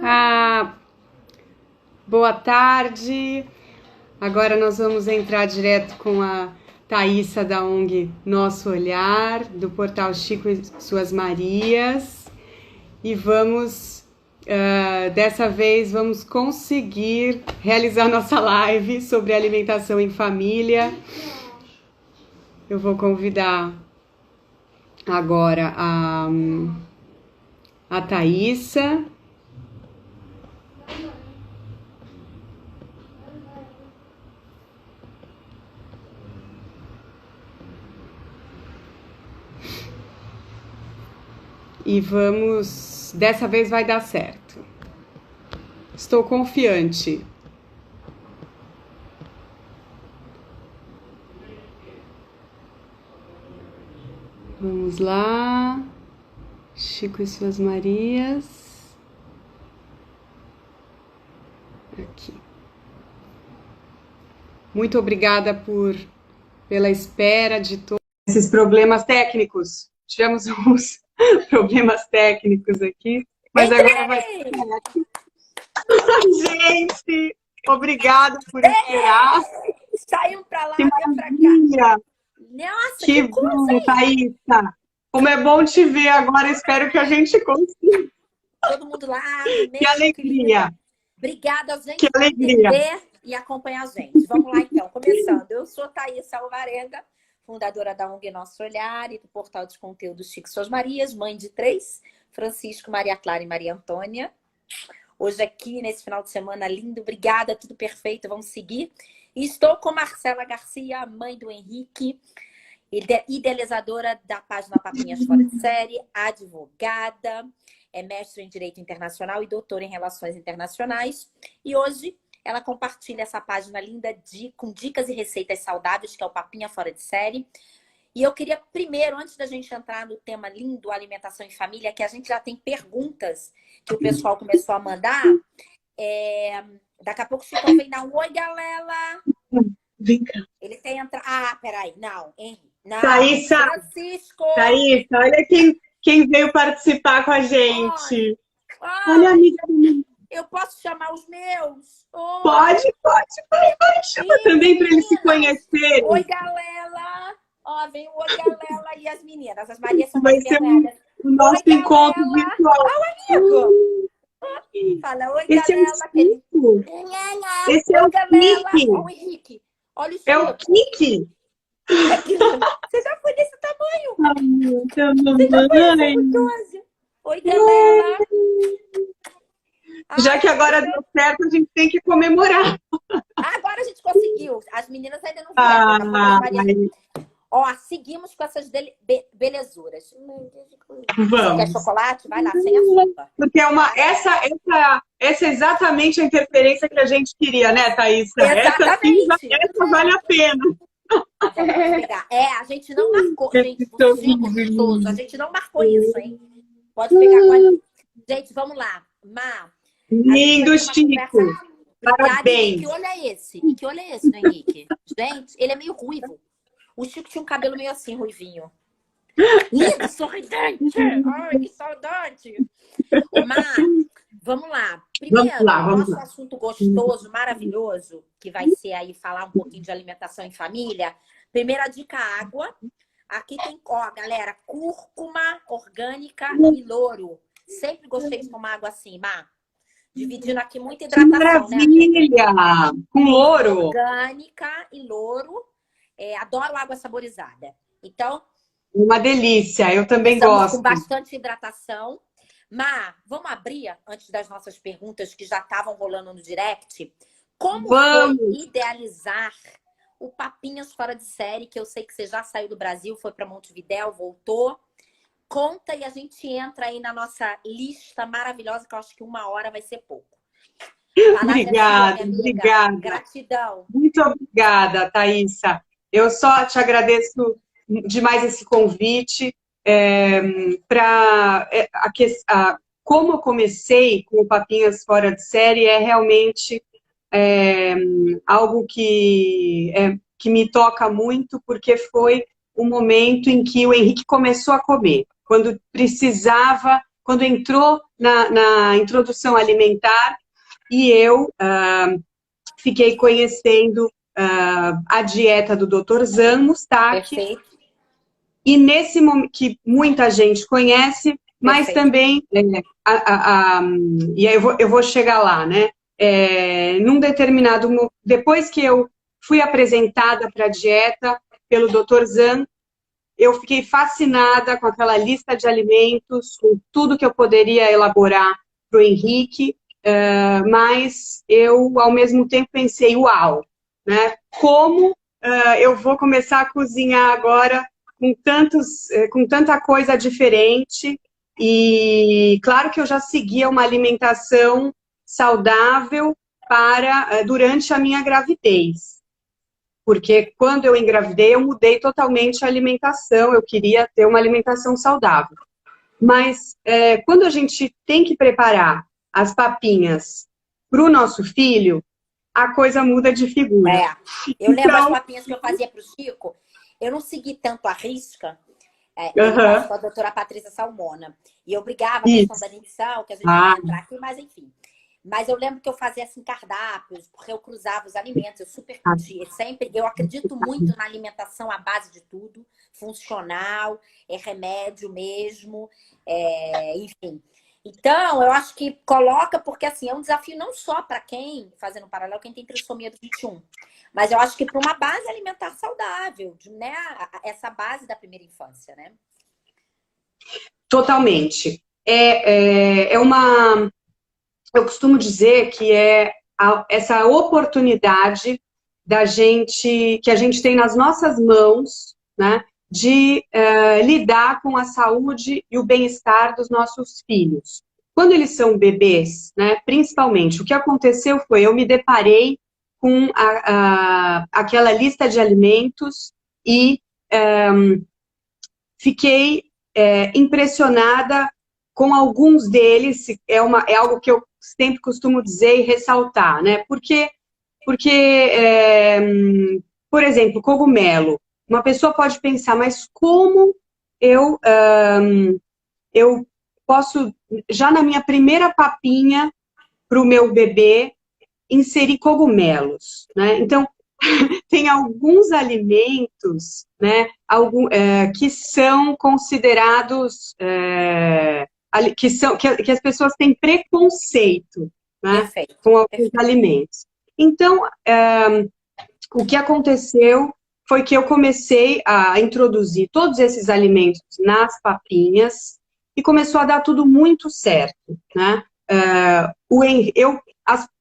Ah, boa tarde. Agora nós vamos entrar direto com a Thaísa da ONG Nosso Olhar, do portal Chico e Suas Marias. E dessa vez, vamos conseguir realizar nossa live sobre alimentação em família. Eu vou convidar agora a Thaísa. E dessa vez vai dar certo. Estou confiante. Vamos lá. Chico e Suas Marias. Aqui. Muito obrigada pela espera de todos esses problemas técnicos. Tivemos uns problemas técnicos aqui, mas agora vai ser certo. Gente, obrigada por esperar. Saiam pra lá, que vem pra maravilha. cá. Nossa, que bom, Thaísa. Como é bom te ver agora, espero que a gente consiga. Todo mundo lá. Que alegria. Obrigada, gente, que por alegria. entender e acompanhar a gente. Vamos lá, então, começando. Eu sou Thaísa Alvarenga, fundadora da ONG Nosso Olhar e do portal de conteúdo Chico e Suas Marias, mãe de 3, Francisco, Maria Clara e Maria Antônia. Hoje aqui, nesse final de semana lindo, obrigada, tudo perfeito, vamos seguir. E estou com Marcela Garcia, mãe do Henrique, idealizadora da página Papinhas Fora de Série, advogada, é mestre em Direito Internacional e doutora em Relações Internacionais. E hoje ela compartilha essa página linda com dicas e receitas saudáveis, que é o Papinha Fora de Série. E eu queria primeiro, antes da gente entrar no tema lindo, alimentação em família, que a gente já tem perguntas que o pessoal começou a mandar. Daqui a pouco o Chico vem dar um oi, galera. Vem cá. Ele tem entrado. Ah, peraí. Não, Henrique. Não. Thaísa. Francisco. Thaísa, olha quem veio participar com a gente. Ai, olha, amiga. Eu posso chamar os meus? Oi. Pode. Chama também para eles se conhecerem. Oi, galera. Ó, vem o oi, galera e as meninas. As Marias são Vai mais ser vermelhas. o nosso encontro virtual. Amigo. Fala, oi, Esse galera. Esse é o Kiki. Olha o Henrique. Olha o Chico. É o Kiki. Você já foi desse tamanho? Você já foi oi, galera. Já que agora deu certo, a gente tem que comemorar. Agora a gente conseguiu. As meninas ainda não vieram. Ó, seguimos com essas belezuras. Vamos. Você quer chocolate? Vai lá, sem açúcar. Porque essa é exatamente a interferência que a gente queria, né, Thaísa? Exatamente. Essa vale a pena. A gente não marcou, gente. A gente não marcou isso, hein? Pode pegar com a gente. Gente, vamos lá. Má. Lindo, Chico. Parabéns. Que olho é esse? E que olho é esse, né, Henrique? Gente, ele é meio ruivo. O Chico tinha um cabelo meio assim, ruivinho. Lindo, sorridente. Ai, que saudade. Mar, vamos lá. Primeiro, nosso assunto gostoso, maravilhoso, que vai ser aí falar um pouquinho de alimentação em família. Primeira dica, água. Aqui tem, ó, galera, cúrcuma orgânica e louro. Sempre gostei de tomar água assim, Mar. Dividindo aqui muita hidratação, maravilha! Né? Com louro. Orgânica e louro. Adoro água saborizada. Então... Uma delícia, eu também gosto. Com bastante hidratação. Mas vamos abrir, antes das nossas perguntas que já estavam rolando no direct, como foi idealizar o Papinhas Fora de Série, que eu sei que você já saiu do Brasil, foi para Montevidéu, voltou. Conta e a gente entra aí na nossa lista maravilhosa, que eu acho que 1 hora vai ser pouco. Obrigada. Gratidão. Muito obrigada, Thaísa. Eu só te agradeço demais esse convite. Como eu comecei com o Papinhas Fora de Série é realmente algo que me toca muito, porque foi o momento em que o Henrique começou a comer, quando precisava quando entrou na introdução alimentar, e eu fiquei conhecendo a dieta do Dr. Zan Mustak. Perfeito. E nesse momento, que muita gente conhece, mas Perfeito. também, e aí eu vou chegar lá, né? Num determinado, depois que eu fui apresentada para a dieta pelo Dr. Zan, eu fiquei fascinada com aquela lista de alimentos, com tudo que eu poderia elaborar para o Henrique, mas eu, ao mesmo tempo, pensei, uau, né? Como eu vou começar a cozinhar agora com tanta coisa diferente? E claro que eu já seguia uma alimentação saudável durante a minha gravidez. Porque quando eu engravidei, eu mudei totalmente a alimentação, eu queria ter uma alimentação saudável. Mas quando a gente tem que preparar as papinhas para o nosso filho, a coisa muda de figura. Eu lembro as papinhas que eu fazia para o Chico, eu não segui tanto a risca, com a doutora Patrícia Salmona. E eu brigava com a questão da dentição, que a gente vai entrar aqui, mas enfim. Mas eu lembro que eu fazia assim cardápios, porque eu cruzava os alimentos, eu acredito muito na alimentação à base de tudo, funcional, remédio mesmo, enfim. Então, eu acho que coloca, porque assim, é um desafio não só para quem, fazendo um paralelo, quem tem trissomia do 21, mas eu acho que para uma base alimentar saudável, né? Essa base da primeira infância, né? Totalmente. Eu costumo dizer que essa oportunidade que a gente tem nas nossas mãos, né, de lidar com a saúde e o bem-estar dos nossos filhos. Quando eles são bebês, né, principalmente, o que aconteceu foi, eu me deparei com aquela lista de alimentos e fiquei impressionada com alguns deles. É algo que eu sempre costumo dizer e ressaltar, né? Porque por exemplo, cogumelo. Uma pessoa pode pensar, mas como eu posso, já na minha primeira papinha para o meu bebê, inserir cogumelos, né? Então, tem alguns alimentos, né, que são considerados, que as pessoas têm preconceito, né, com alguns alimentos. Então, o que aconteceu foi que eu comecei a introduzir todos esses alimentos nas papinhas e começou a dar tudo muito certo, né?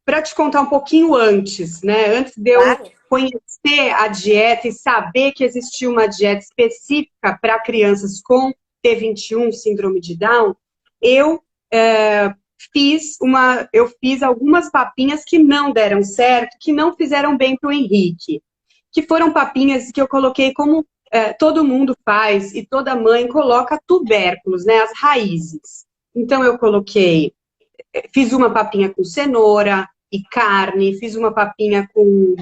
Para te contar um pouquinho antes, né? Antes de eu conhecer a dieta e saber que existia uma dieta específica para crianças com T21, síndrome de Down, eu fiz algumas papinhas que não deram certo, que não fizeram bem para o Henrique, que foram papinhas que eu coloquei como todo mundo faz e toda mãe coloca tubérculos, né? As raízes. Então eu fiz uma papinha com cenoura e carne, fiz uma papinha com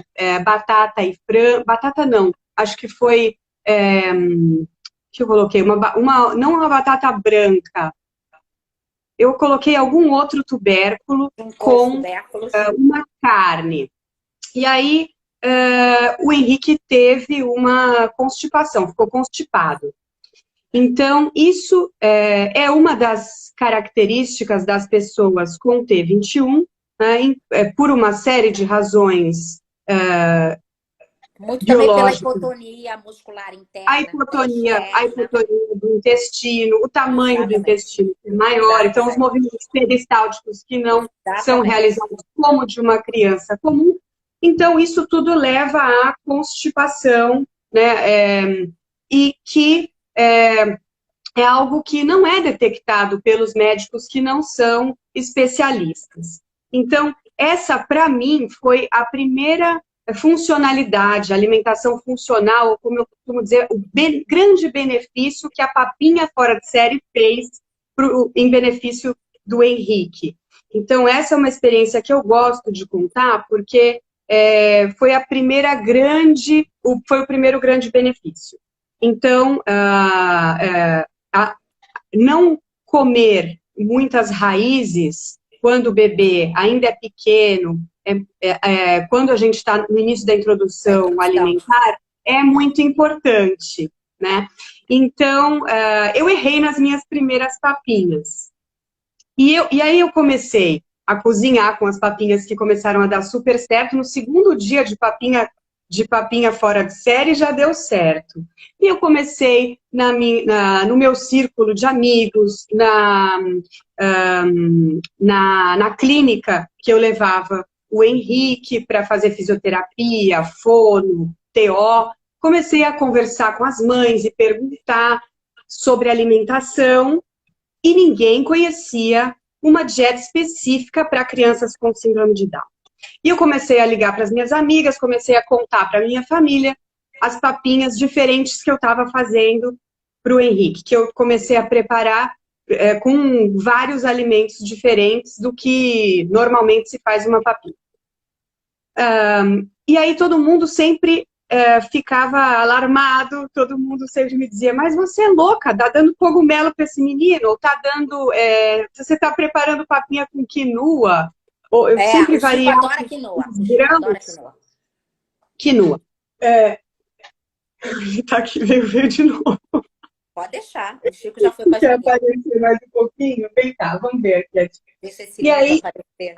batata e frango. Batata não, acho que foi. Que eu coloquei? Não uma batata branca. Eu coloquei algum outro tubérculo com uma carne. E aí o Henrique teve uma constipação, ficou constipado. Então, isso é uma das características das pessoas com T21, né, por uma série de razões muito também pela hipotonia muscular interna. A hipotonia do intestino, o tamanho do intestino é maior, então os movimentos peristálticos que não são realizados como de uma criança comum. Então, isso tudo leva à constipação, né, e que é algo que não é detectado pelos médicos que não são especialistas. Então, essa, para mim, foi a primeira funcionalidade, alimentação funcional, ou como eu costumo dizer, o grande benefício que a papinha fora de série fez em benefício do Henrique. Então, essa é uma experiência que eu gosto de contar, porque foi o primeiro grande benefício. Então, não comer muitas raízes, quando o bebê ainda é pequeno, quando a gente está no início da introdução alimentar, é muito importante, né? Então, eu errei nas minhas primeiras papinhas. E aí eu comecei a cozinhar com as papinhas que começaram a dar super certo. No segundo dia de papinha fora de série já deu certo. E eu comecei no meu círculo de amigos, na clínica que eu levava o Henrique para fazer fisioterapia, fono, TO. Comecei a conversar com as mães e perguntar sobre alimentação e ninguém conhecia uma dieta específica para crianças com síndrome de Down. E eu comecei a ligar para as minhas amigas, comecei a contar para a minha família as papinhas diferentes que eu estava fazendo para o Henrique, que eu comecei a preparar com vários alimentos diferentes do que normalmente se faz uma papinha. E aí todo mundo sempre ficava alarmado, todo mundo sempre me dizia, mas você é louca, tá dando cogumelo para esse menino, ou tá dando, você tá preparando papinha com quinoa, ou eu sempre variava. Adora quinoa. Adora quinoa. Quinoa. Tá aqui, veio de novo. Pode deixar, o Chico já foi para Quer aparecer mais um pouquinho? Vem cá, vamos ver aqui. Deixa esse e aí, aparecer.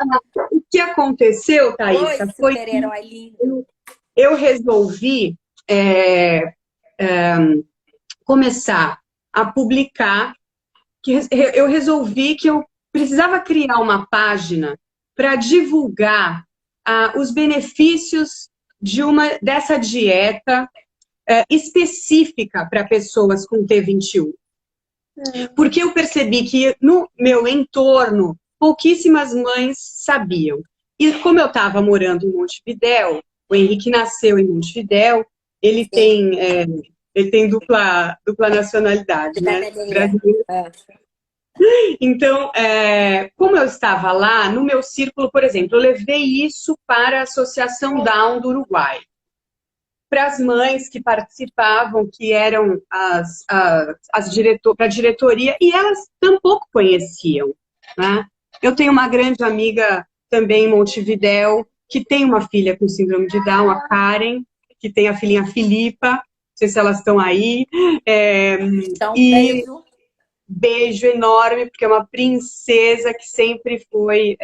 O que aconteceu, Thaísa, foi que eu resolvi começar a publicar, eu resolvi que eu precisava criar uma página para divulgar os benefícios dessa dieta específica para pessoas com T21. Porque eu percebi que no meu entorno, pouquíssimas mães sabiam. E como eu estava morando em Montevidéu, o Henrique nasceu em Montevidéu, ele tem dupla nacionalidade, né? Brasileiro. Então, como eu estava lá, no meu círculo, por exemplo, eu levei isso para a Associação Down do Uruguai. Para as mães que participavam, que eram para a diretoria, e elas tampouco conheciam, né? Eu tenho uma grande amiga também em Montevidéu, que tem uma filha com síndrome de Down, a Karen, que tem a filhinha Filipa, não sei se elas estão aí. Então, beijo. Beijo enorme, porque é uma princesa que sempre foi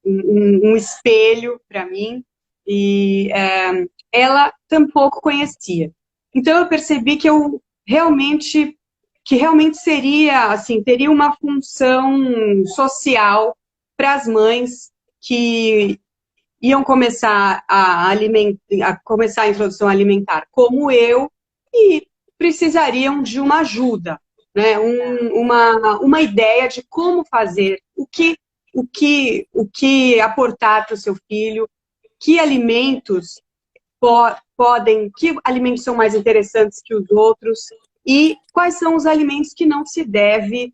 um espelho para mim. E ela tampouco conhecia. Então eu percebi que realmente seria, assim, teria uma função social para as mães que iam começar começar a introdução alimentar, como eu, e precisariam de uma ajuda, né? Uma ideia de como fazer, o que aportar para o seu filho, que alimentos que alimentos são mais interessantes que os outros e quais são os alimentos que não se deve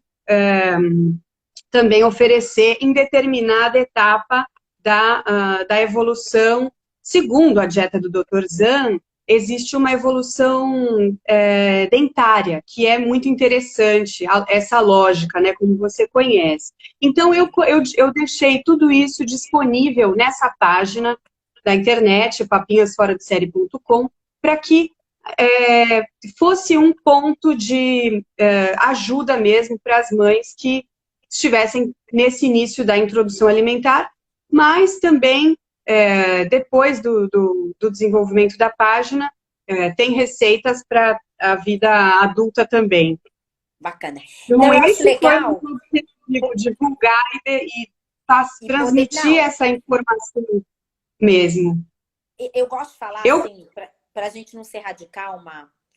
também oferecer em determinada etapa da evolução. Segundo a dieta do Dr. Zan, existe uma evolução dentária, que é muito interessante, essa lógica, né, como você conhece. Então, eu deixei tudo isso disponível nessa página da internet, papinhasforadesérie.com, para que fosse um ponto de ajuda mesmo para as mães que estivessem nesse início da introdução alimentar, mas também, depois do desenvolvimento da página, tem receitas para a vida adulta também. Bacana. Então, esse legal. Foi o objetivo, divulgar e transmitir essa informação mesmo. Eu gosto de falar assim, para a gente não ser radical,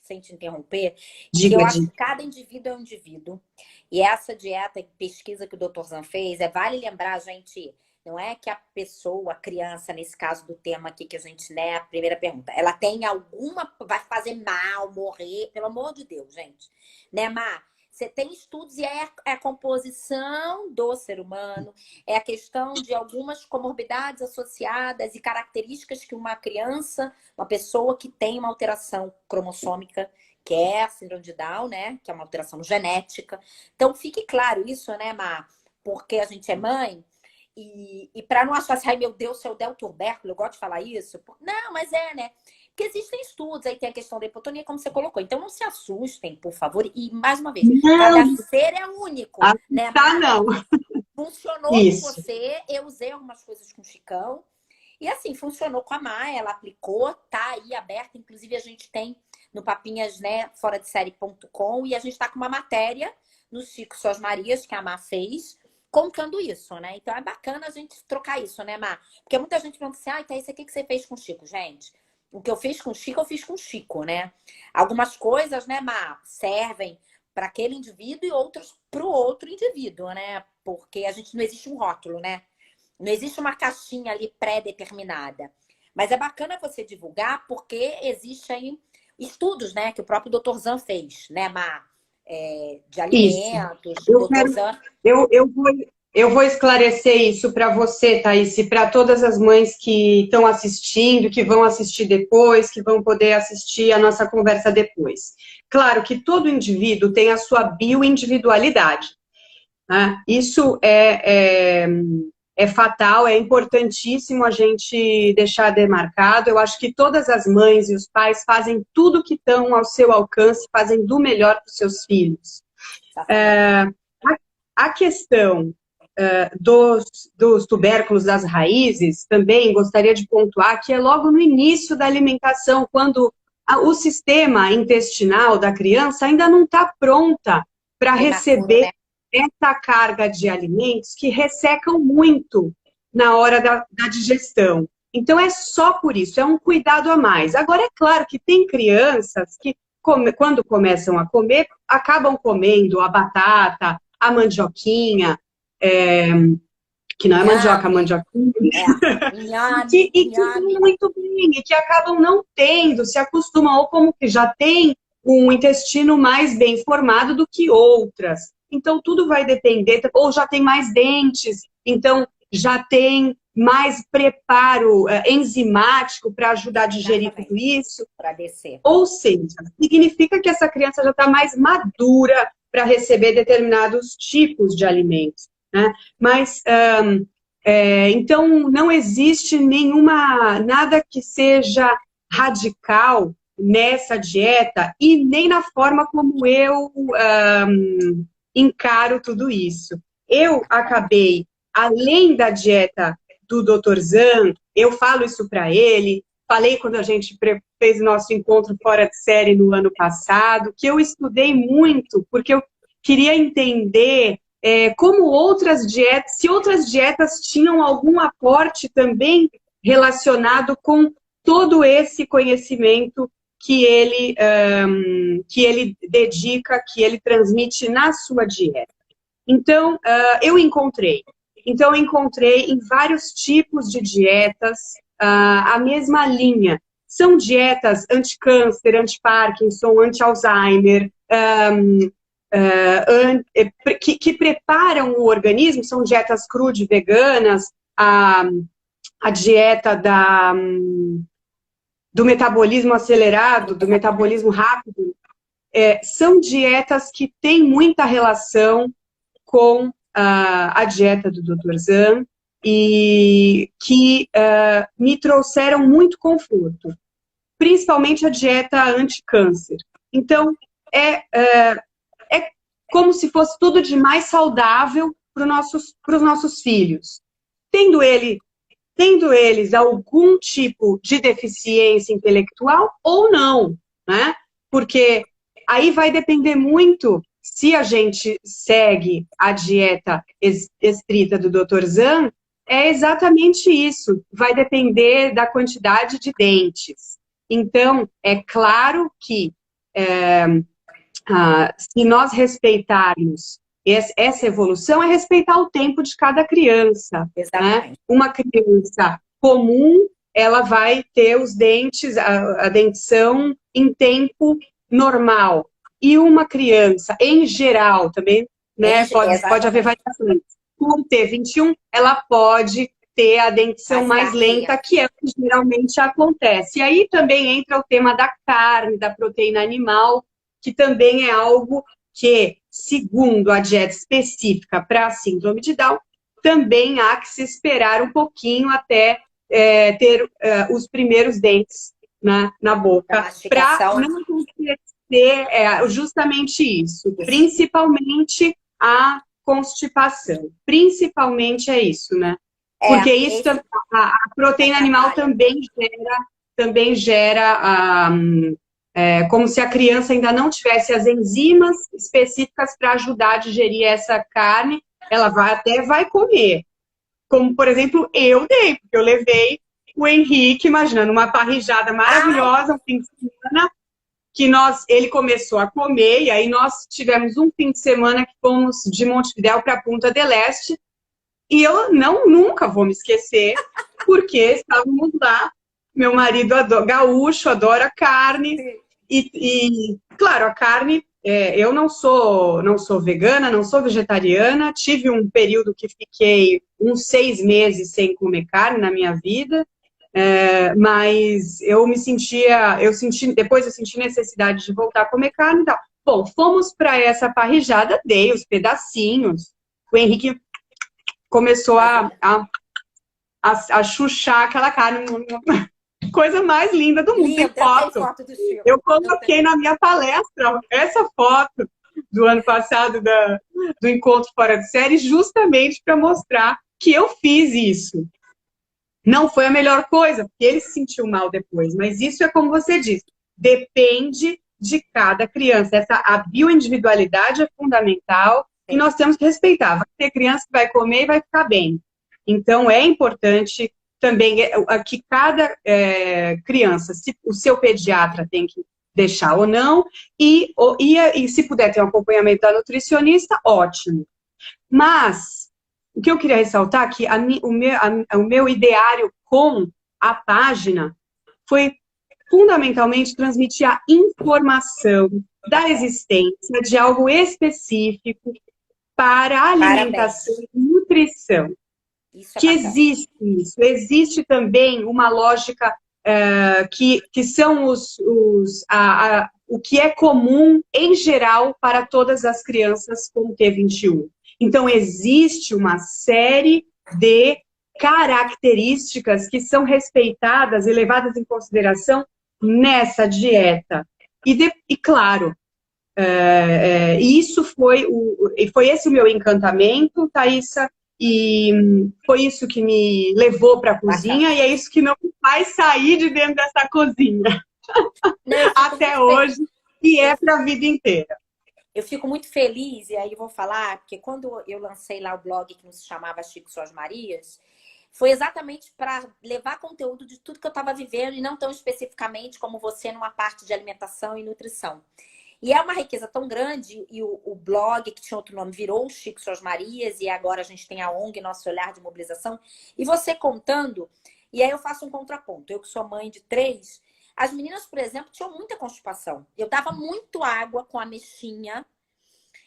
sem te interromper, que eu acho que cada indivíduo é um indivíduo. E essa dieta, pesquisa que o Dr. Zan fez, vale lembrar, gente, não é que a pessoa, a criança, nesse caso do tema aqui que a gente, né, a primeira pergunta, ela tem vai fazer mal, morrer, pelo amor de Deus, gente. Né, Mar? Você tem estudos e é a composição do ser humano, é a questão de algumas comorbidades associadas e características que uma criança, uma pessoa que tem uma alteração cromossômica, que é a síndrome de Down, né? Que é uma alteração genética. Então, fique claro isso, né, Mar? Porque a gente é mãe. E para não achar assim, ai meu Deus, se eu der o tubérculo, eu gosto de falar isso. Não, mas né? Porque existem estudos, aí tem a questão da hipotonia, como você colocou. Então não se assustem, por favor. E mais uma vez, cada Não, ser é único, né, tá Mar? não. Funcionou com Isso. você, eu usei algumas coisas com o Chicão. E assim, funcionou com a Mai, ela aplicou, tá aí aberta. Inclusive, a gente tem no papinhas, né, fora de série.com, e a gente tá com uma matéria no Chico Suas Marias, que a Má fez, contando isso, né? Então é bacana a gente trocar isso, né, Má? Porque muita gente pergunta assim, ah, Thaís, o que você fez com o Chico? Gente, o que eu fiz com o Chico, eu fiz com o Chico, né? Algumas coisas, né, Má, servem para aquele indivíduo e outros para o outro indivíduo, né? Porque a gente não existe um rótulo, né? Não existe uma caixinha ali pré-determinada. Mas é bacana você divulgar porque existem estudos, né? Que o próprio Dr. Zan fez, né, Mar? De Isso. alimentos, Eu Dr. quero, Zan. eu vou esclarecer isso para você, Thaís, e para todas as mães que estão assistindo, que vão assistir depois, que vão poder assistir a nossa conversa depois. Claro que todo indivíduo tem a sua bioindividualidade, né? Isso é fatal, é importantíssimo a gente deixar demarcado. Eu acho que todas as mães e os pais fazem tudo que estão ao seu alcance, fazem do melhor para os seus filhos. A questão dos tubérculos das raízes, também gostaria de pontuar que é logo no início da alimentação, quando o sistema intestinal da criança ainda não está pronta para receber, né, essa carga de alimentos que ressecam muito na hora da digestão. Então, é só por isso, é um cuidado a mais. Agora, é claro que tem crianças que, quando começam a comer, acabam comendo a batata, a mandioquinha, que não é mandioca, a mandioquinha, e que vão muito bem, e que acabam não tendo, se acostumam, ou como que já tem um intestino mais bem formado do que outras. Então, tudo vai depender, ou já tem mais dentes, então já tem mais preparo enzimático para ajudar a digerir tudo isso. Ou seja, significa que essa criança já está mais madura para receber determinados tipos de alimentos, né? Mas, então, não existe nada que seja radical nessa dieta e nem na forma como eu encaro tudo isso. Eu acabei, além da dieta do Dr. Zan, eu falo isso para ele, falei quando a gente fez o nosso encontro fora de série no ano passado, que eu estudei muito, porque eu queria entender como outras dietas, se outras dietas tinham algum aporte também relacionado com todo esse conhecimento que ele dedica, que ele transmite na sua dieta. Então, eu encontrei em vários tipos de dietas a mesma linha. São dietas anti-câncer, anti-Parkinson, anti-Alzheimer, que preparam o organismo, são dietas crude veganas, a dieta do metabolismo acelerado, do metabolismo rápido, são dietas que têm muita relação com a dieta do Dr. Zan e que me trouxeram muito conforto, principalmente a dieta anti-câncer. Então, é como se fosse tudo de mais saudável para os nossos filhos. Tendo eles algum tipo de deficiência intelectual ou não, né? Porque aí vai depender muito se a gente segue a dieta estrita do Dr. Zan, é exatamente isso. Vai depender da quantidade de dentes. Então, é claro que se nós respeitarmos essa evolução, é respeitar o tempo de cada criança. Né? Uma criança comum, ela vai ter os dentes, a dentição em tempo normal. E uma criança, em geral, também, né, pode haver variações. Com T21, ela pode ter a dentição mais lenta, que é o que geralmente acontece. E aí também entra o tema da carne, da proteína animal, que também é algo que, segundo a dieta específica para a síndrome de Down, também há que se esperar um pouquinho até ter os primeiros dentes na boca, para não acontecer justamente isso, principalmente a constipação. Principalmente é isso, né? Porque isso, a proteína animal também gera como se a criança ainda não tivesse as enzimas específicas para ajudar a digerir essa carne, ela vai comer. Como, por exemplo, eu dei, porque eu levei o Henrique, imaginando, uma parrijada maravilhosa, um fim de semana, que ele começou a comer, e aí nós tivemos um fim de semana que fomos de Montevidéu para Punta del Este, e eu nunca vou me esquecer, porque estávamos lá, meu marido gaúcho, adora carne, e claro, a carne, eu não sou vegana, não sou vegetariana, tive um período que fiquei uns 6 meses sem comer carne na minha vida, mas depois eu senti necessidade de voltar a comer carne e tal. Bom, fomos para essa parrijada, dei os pedacinhos, o Henrique começou a chuchar aquela carne, coisa mais linda do mundo. Tem foto. Eu coloquei na minha palestra essa foto do ano passado do Encontro Fora de Série, justamente para mostrar que eu fiz isso. Não foi a melhor coisa, porque ele se sentiu mal depois, mas isso é como você disse, depende de cada criança. A bioindividualidade é fundamental e nós temos que respeitar. Vai ter criança que vai comer e vai ficar bem. Então, é importante também que cada criança, o seu pediatra tem que deixar ou não, e se puder ter um acompanhamento da nutricionista, ótimo. Mas o que eu queria ressaltar é que o meu ideário com a página foi fundamentalmente transmitir a informação da existência de algo específico para alimentação e nutrição. Que existe isso. Existe também uma lógica que são o que é comum em geral para todas as crianças com T21. Então, existe uma série de características que são respeitadas e levadas em consideração nessa dieta. E claro, isso foi esse o meu encantamento, Thaísa, e foi isso que me levou para a cozinha, e é isso que não me faz sair de dentro dessa cozinha até hoje, e é para a vida inteira. Eu fico muito feliz, e aí eu vou falar, porque quando eu lancei lá o blog que nos chamava Chico Suas Marias, foi exatamente para levar conteúdo de tudo que eu estava vivendo, e não tão especificamente como você numa parte de alimentação e nutrição. E é uma riqueza tão grande, e o blog, que tinha outro nome, virou Chico Suas Marias, e agora a gente tem a ONG, Nosso Olhar de Mobilização, e você contando, e aí eu faço um contraponto. Eu que sou mãe de 3, as meninas, por exemplo, tinham muita constipação. Eu dava muito água com a mexinha.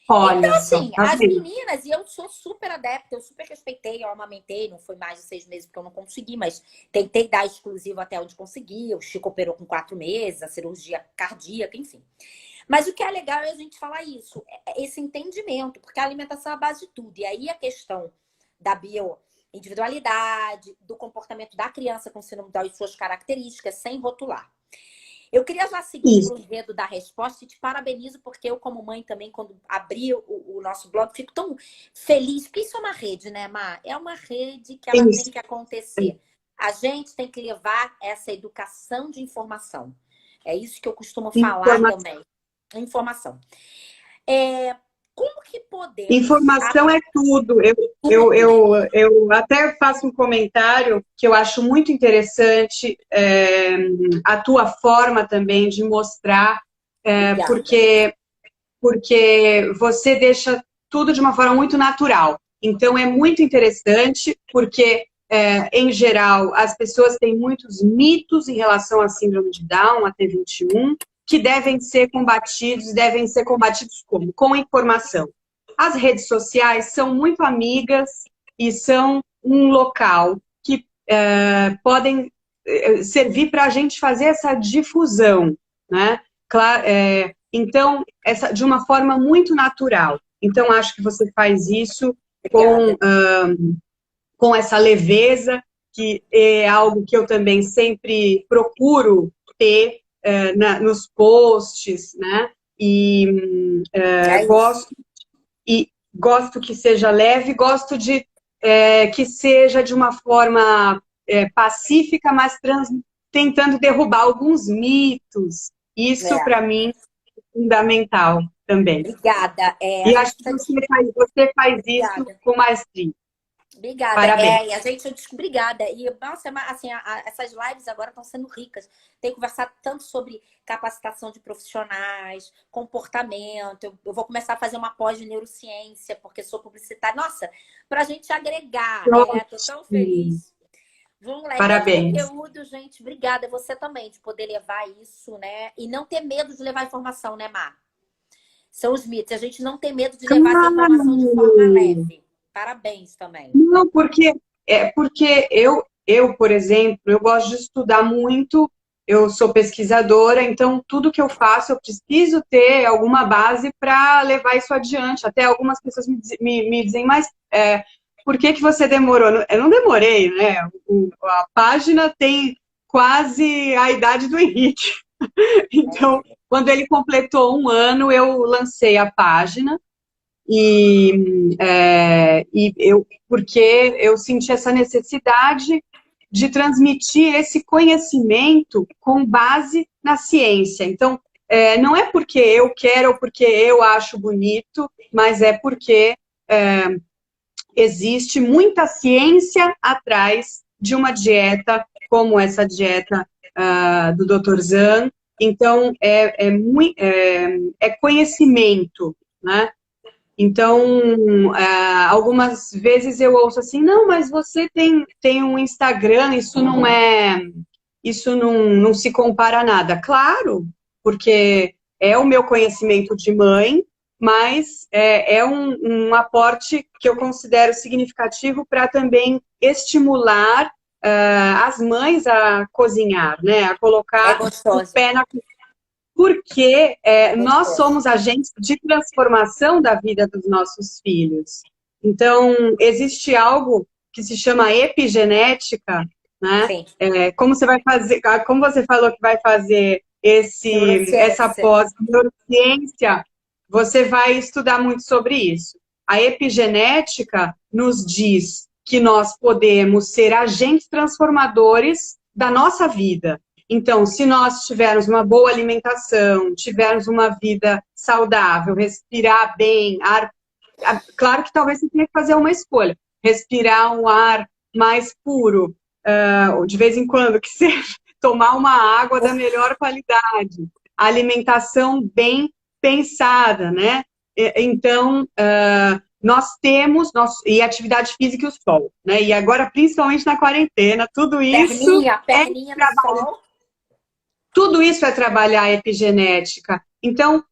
Olha, então, assim, as meninas, e eu sou super adepta, eu super respeitei, eu amamentei, não foi mais de 6 meses porque eu não consegui, mas tentei dar exclusivo até onde consegui. O Chico operou com 4 meses, a cirurgia cardíaca, enfim. Mas o que é legal é a gente falar isso, esse entendimento, porque a alimentação é a base de tudo. E aí a questão da bioindividualidade, do comportamento da criança com síndrome Down e suas características, sem rotular. Eu queria já seguir o enredo da resposta e te parabenizo, porque eu, como mãe também, quando abri o nosso blog, fico tão feliz, porque isso é uma rede, né, Má? É uma rede que ela tem que acontecer. A gente tem que levar essa educação de informação. É isso que eu costumo falar também. Informação. Como que podemos... Informação é tudo. Eu até faço um comentário que eu acho muito interessante, a tua forma também de mostrar, porque você deixa tudo de uma forma muito natural. Então, é muito interessante, porque, em geral, as pessoas têm muitos mitos em relação à síndrome de Down, a T21, que devem ser combatidos como? Com informação. As redes sociais são muito amigas e são um local que podem servir para a gente fazer essa difusão, né? Claro, Então, de uma forma muito natural. Então, acho que você faz isso Obrigada. com essa leveza, que é algo que eu também sempre procuro ter nos posts, né? E É isso. gosto que seja leve, gosto de que seja de uma forma pacífica, mas tentando derrubar alguns mitos. Isso, É. para mim, é fundamental também. Obrigada. A E gente acho que precisa você faz isso Obrigada. com maestria. Obrigada. Parabéns. E a gente, obrigada. E, nossa, assim, essas lives agora estão sendo ricas. Tem conversado tanto sobre capacitação de profissionais, comportamento. Eu vou começar a fazer uma pós de neurociência, porque sou publicitária. Nossa, para a gente agregar. Tô tão Ótimo. feliz. Vamos lá, é tanto Parabéns. conteúdo, gente. Obrigada. Você também, de poder levar isso, né? E não ter medo de levar informação, né, Mar? São os mitos. A gente não tem medo de levar essa informação de forma Claro! leve. Parabéns também. Não, porque por exemplo, eu gosto de estudar muito, eu sou pesquisadora, então tudo que eu faço eu preciso ter alguma base para levar isso adiante. Até algumas pessoas me dizem, mas por que você demorou? Eu não demorei, né? A página tem quase a idade do Henrique. Então, quando ele completou 1 ano, eu lancei a página. Porque eu senti essa necessidade de transmitir esse conhecimento com base na ciência. Então, não é porque eu quero ou porque eu acho bonito, mas é porque existe muita ciência atrás de uma dieta, como essa dieta do Dr. Zan. Então, é conhecimento, né? Então, algumas vezes eu ouço assim, não, mas você tem um Instagram, isso não se compara a nada. Claro, porque é o meu conhecimento de mãe, mas é um aporte que eu considero significativo para também estimular as mães a cozinhar, né? A É colocar o gostoso. pé na porque É nós gostoso. somos agentes de transformação da vida dos nossos filhos. Então, existe algo que se chama epigenética, né? Sim. Como você vai fazer, como você falou que vai fazer essa Neurociência. pós-neurociência, você vai estudar muito sobre isso. A epigenética nos diz que nós podemos ser agentes transformadores da nossa vida. Então, se nós tivermos uma boa alimentação, tivermos uma vida saudável, respirar bem, claro que talvez você tenha que fazer uma escolha, respirar um ar mais puro, de vez em quando, que seja, tomar uma água da melhor qualidade, alimentação bem pensada, né? Então, e atividade física e o sol, né? E agora, principalmente na quarentena, Perninha no sol. tudo isso é trabalhar a epigenética. Então,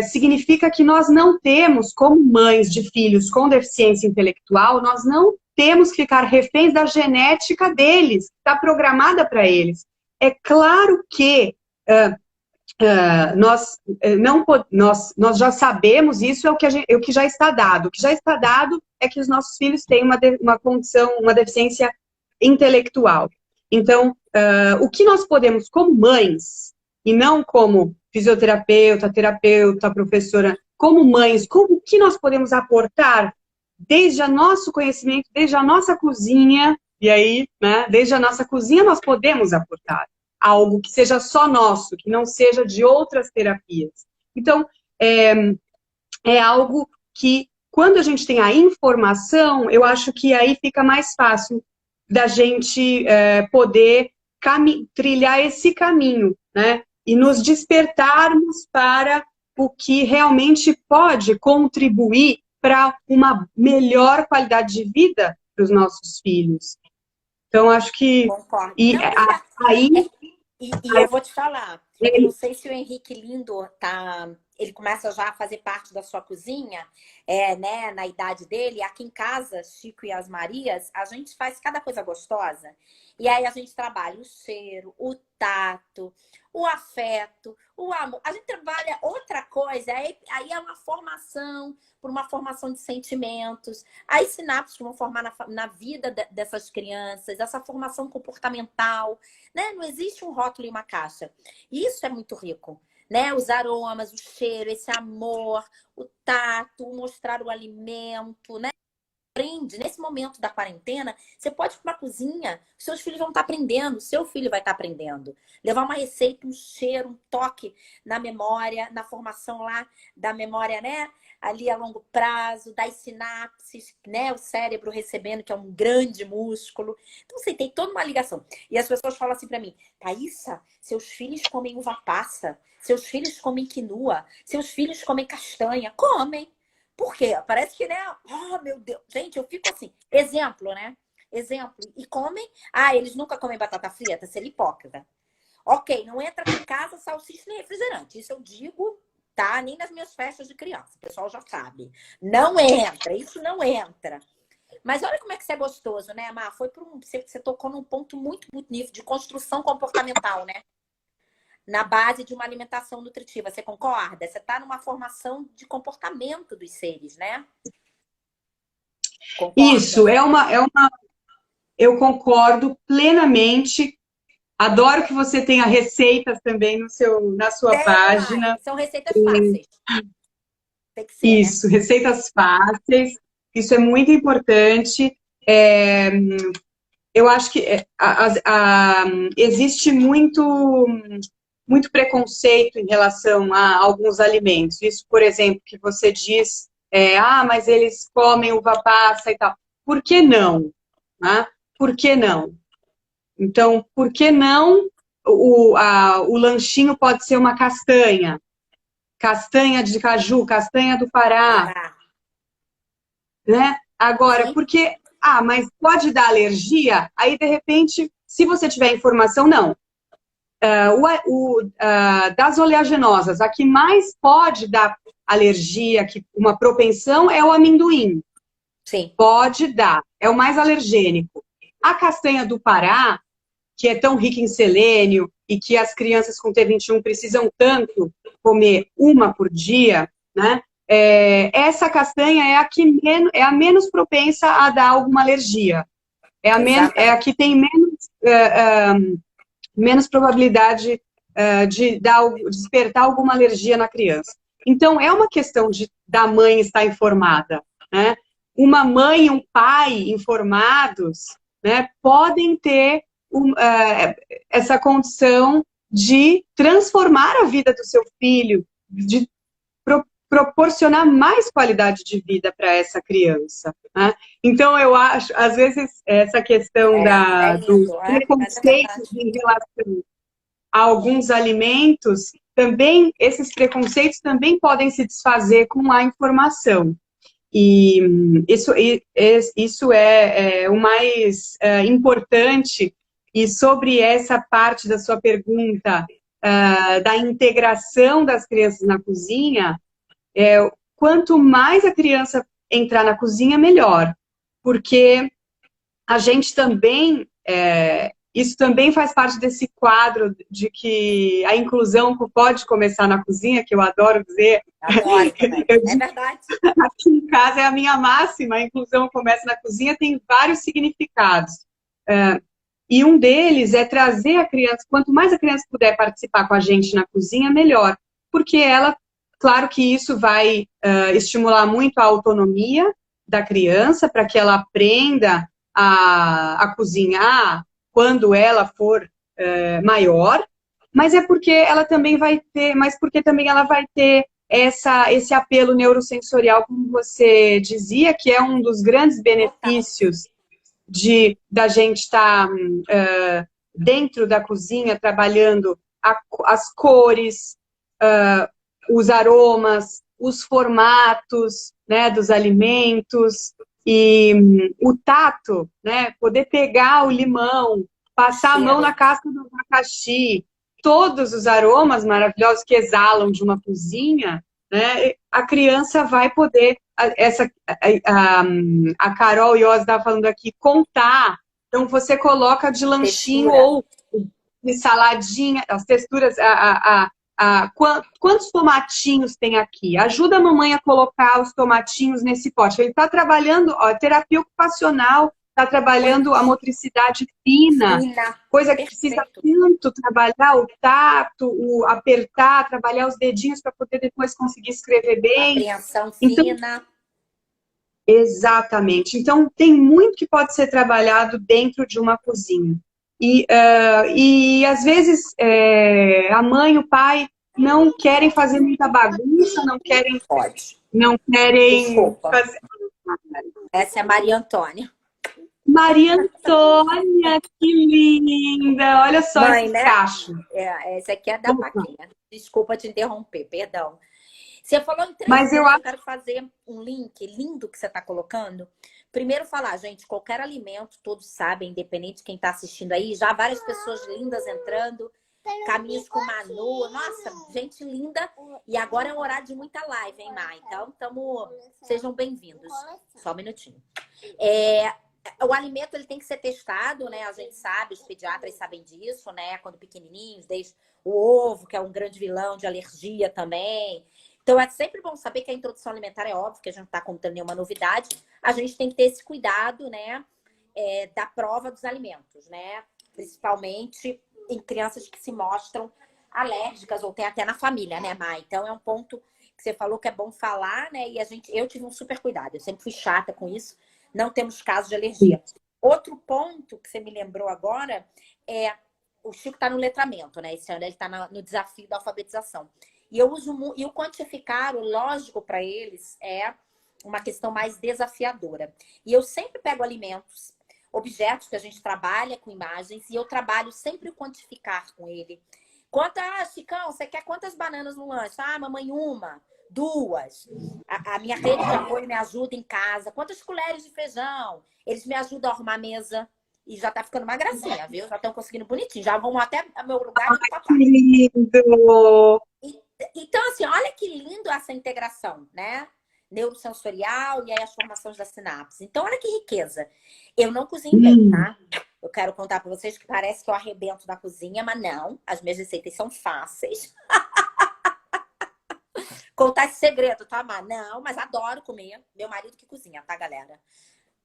significa que nós não temos, como mães de filhos com deficiência intelectual, nós não temos que ficar reféns da genética deles, que está programada para eles. É claro que nós já sabemos, isso é o que já está dado. O que já está dado é que os nossos filhos têm uma condição, uma deficiência intelectual. Então, o que nós podemos, como mães, e não como fisioterapeuta, terapeuta, professora, como mães, o que nós podemos aportar desde o nosso conhecimento, desde a nossa cozinha, e aí, né, desde a nossa cozinha nós podemos aportar algo que seja só nosso, que não seja de outras terapias. Então, é algo que, quando a gente tem a informação, eu acho que aí fica mais fácil da gente poder trilhar esse caminho, né? E nos despertarmos para o que realmente pode contribuir para uma melhor qualidade de vida para os nossos filhos. Então, acho que... Concordo. E Não, aí... e eu vou te falar, eu não sei se o Henrique Lindo tá. ele começa já a fazer parte da sua cozinha, né, na idade dele. Aqui em casa, Chico e as Marias, a gente faz cada coisa gostosa. E aí a gente trabalha o cheiro, o tato, o afeto, o amor. A gente trabalha outra coisa, aí é uma formação, por uma formação de sentimentos. Aí sinapses vão formar na vida dessas crianças, essa formação comportamental, né? Não existe um rótulo e uma caixa. Isso é muito rico, né? Os aromas, o cheiro, esse amor, o tato, o mostrar o alimento, né? Aprende, nesse momento da quarentena, você pode ir para uma cozinha, seus filhos vão estar aprendendo, seu filho vai estar aprendendo. Levar uma receita, um cheiro, um toque na memória, na formação lá da memória, né? Ali a longo prazo, das sinapses, né? O cérebro recebendo, que é um grande músculo. Então, você tem toda uma ligação. E as pessoas falam assim para mim, Thaísa, seus filhos comem uva passa, seus filhos comem quinua, seus filhos comem castanha. Comem. Por quê? Parece que, né? Oh, meu Deus. Gente, eu fico assim. Exemplo, né? Exemplo. E comem. Ah, eles nunca comem batata frita? Ser hipócrita. Ok, não entra em casa salsicha nem refrigerante. Isso eu digo, tá? Nem nas minhas festas de criança. O pessoal já sabe. Não entra. Isso não entra. Mas olha como é que isso é gostoso, né, Mar? Você tocou num ponto muito bonito de construção comportamental, né? Na base de uma alimentação nutritiva. Você concorda? Você está numa formação de comportamento dos seres, né? Concorda? Isso, eu concordo plenamente. Adoro que você tenha receitas também na sua página. São receitas fáceis. Tem que ser, isso, né? Receitas fáceis. Isso é muito importante. Eu acho que existe muito preconceito em relação a alguns alimentos. Isso, por exemplo, que você diz, mas eles comem uva passa e tal. Por que não? Né? Por que não? Então, por que não o lanchinho pode ser uma castanha? Castanha de caju, castanha do Pará. Né? Agora, sim, porque... mas pode dar alergia? Aí, de repente, se você tiver informação, não. Das oleaginosas, a que mais pode dar alergia, uma propensão, é o amendoim. sim. Pode dar, é o mais alergênico. A castanha do Pará, que é tão rica em selênio e que as crianças com T21 precisam tanto comer uma por dia, né? Essa castanha é a menos propensa a dar alguma alergia. É a que tem menos probabilidade de despertar alguma alergia na criança. Então, é uma questão da mãe estar informada, né? Uma mãe e um pai informados, né, podem ter essa condição de transformar a vida do seu filho, de proporcionar mais qualidade de vida para essa criança. Né? Então, eu acho, às vezes, essa questão dos preconceitos em relação a alguns alimentos, também, esses preconceitos também podem se desfazer com a informação. E isso é o mais importante. E sobre essa parte da sua pergunta, da integração das crianças na cozinha, quanto mais a criança entrar na cozinha, melhor. Porque a gente também, isso também faz parte desse quadro de que a inclusão pode começar na cozinha, que eu adoro dizer. Adoro também. É verdade. Aqui em casa é a minha máxima, a inclusão começa na cozinha, tem vários significados. E um deles é trazer a criança, quanto mais a criança puder participar com a gente na cozinha, melhor. Porque ela, claro que isso vai estimular muito a autonomia da criança, para que ela aprenda a cozinhar quando ela for maior, mas é porque ela também vai ter, esse apelo neurosensorial, como você dizia, que é um dos grandes benefícios da gente estar dentro da cozinha, trabalhando as cores, os aromas, os formatos, né, dos alimentos, e o tato, né, poder pegar o limão, passar a mão na casca do abacaxi, todos os aromas maravilhosos que exalam de uma cozinha, né? A criança vai poder, a Carol Iose estava falando aqui, contar. Então, você coloca de lanchinho Textura. ou de saladinha, as texturas, quantos tomatinhos tem aqui? Ajuda a mamãe a colocar os tomatinhos nesse pote. Ele está trabalhando, ó, terapia ocupacional, está trabalhando a motricidade fina, coisa que precisa tanto trabalhar o tato, o apertar, trabalhar os dedinhos para poder depois conseguir escrever bem. Apreensão fina. Exatamente. Então, tem muito que pode ser trabalhado dentro de uma cozinha. E às vezes, a mãe e o pai não querem fazer muita bagunça, não querem Desculpa. fazer... Essa é a Maria Antônia. Maria Antônia, que linda! Olha só Mãe, esse né? cacho. Essa aqui é da Paquinha. Desculpa te interromper, perdão. Você falou em 3 Mas eu quero fazer um link lindo que você está colocando. Primeiro falar, gente, qualquer alimento, todos sabem, independente de quem está assistindo aí, já várias pessoas lindas entrando, caminhos com Manu, nossa, gente linda. E agora é um horário de muita live, hein, Mai? Então, sejam bem-vindos. Só um minutinho. O alimento ele tem que ser testado, né? A gente sabe, os pediatras sabem disso, né? Quando pequenininhos, desde o ovo, que é um grande vilão de alergia também. Então, é sempre bom saber que a introdução alimentar é óbvio, que a gente não está contando nenhuma novidade. A gente tem que ter esse cuidado, né? Da prova dos alimentos, né? Principalmente em crianças que se mostram alérgicas ou tem até na família, né, Mai? Então, é um ponto que você falou que é bom falar, né? E eu tive um super cuidado. Eu sempre fui chata com isso. Não temos casos de alergia. Outro ponto que você me lembrou agora é... O Chico está no letramento, né? Esse ano ele está no desafio da alfabetização. E o quantificar, o lógico para eles é uma questão mais desafiadora. E eu sempre pego alimentos, objetos que a gente trabalha com imagens, e eu trabalho sempre o quantificar com ele. Chicão, você quer quantas bananas no lanche? Ah, mamãe, 1, 2. A minha rede de apoio me ajuda em casa. Quantas colheres de feijão? Eles me ajudam a arrumar a mesa. E já tá ficando uma gracinha, viu? Já estão conseguindo bonitinho. Já vão até ao meu lugar do papai. Que lindo! Então, assim, olha que lindo essa integração, né? Neurosensorial e aí as formações da sinapse. Então, olha que riqueza. Eu não cozinho bem, tá? Eu quero contar para vocês que parece que eu arrebento na cozinha, mas não. As minhas receitas são fáceis. Contar esse segredo, tá, Má? Não, mas adoro comer. Meu marido que cozinha, tá, galera?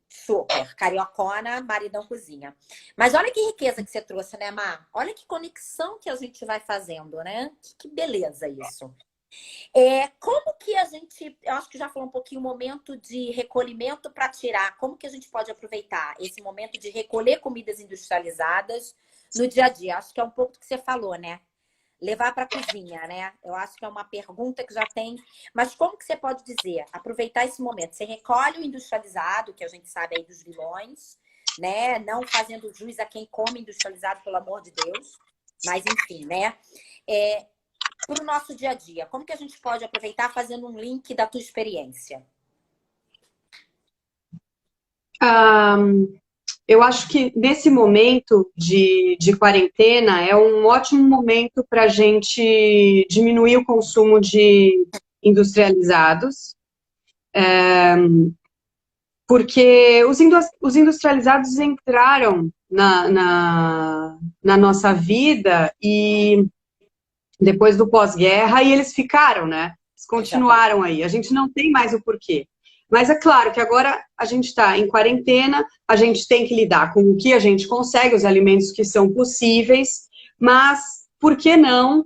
Super. Cariocona, maridão cozinha. Mas olha que riqueza que você trouxe, né, Má? Olha que conexão que a gente vai fazendo, né? Que beleza isso. Como que a gente... Eu acho que já falou um pouquinho o momento de recolhimento para tirar. Como que a gente pode aproveitar esse momento de recolher comidas industrializadas no dia a dia? Acho que é um pouco do que você falou, né? Levar para a cozinha, né? Eu acho que é uma pergunta que já tem. Mas como que você pode dizer? Aproveitar esse momento. Você recolhe o industrializado, que a gente sabe aí dos vilões, né? Não fazendo jus a quem come industrializado, pelo amor de Deus. Mas, enfim, né? Para o nosso dia a dia, como que a gente pode aproveitar fazendo um link da tua experiência? Eu acho que nesse momento de quarentena é um ótimo momento para a gente diminuir o consumo de industrializados, porque os industrializados entraram na nossa vida e depois do pós-guerra e eles ficaram, né? Eles continuaram aí. A gente não tem mais o porquê. Mas é claro que agora a gente está em quarentena, a gente tem que lidar com o que a gente consegue, os alimentos que são possíveis, mas por que não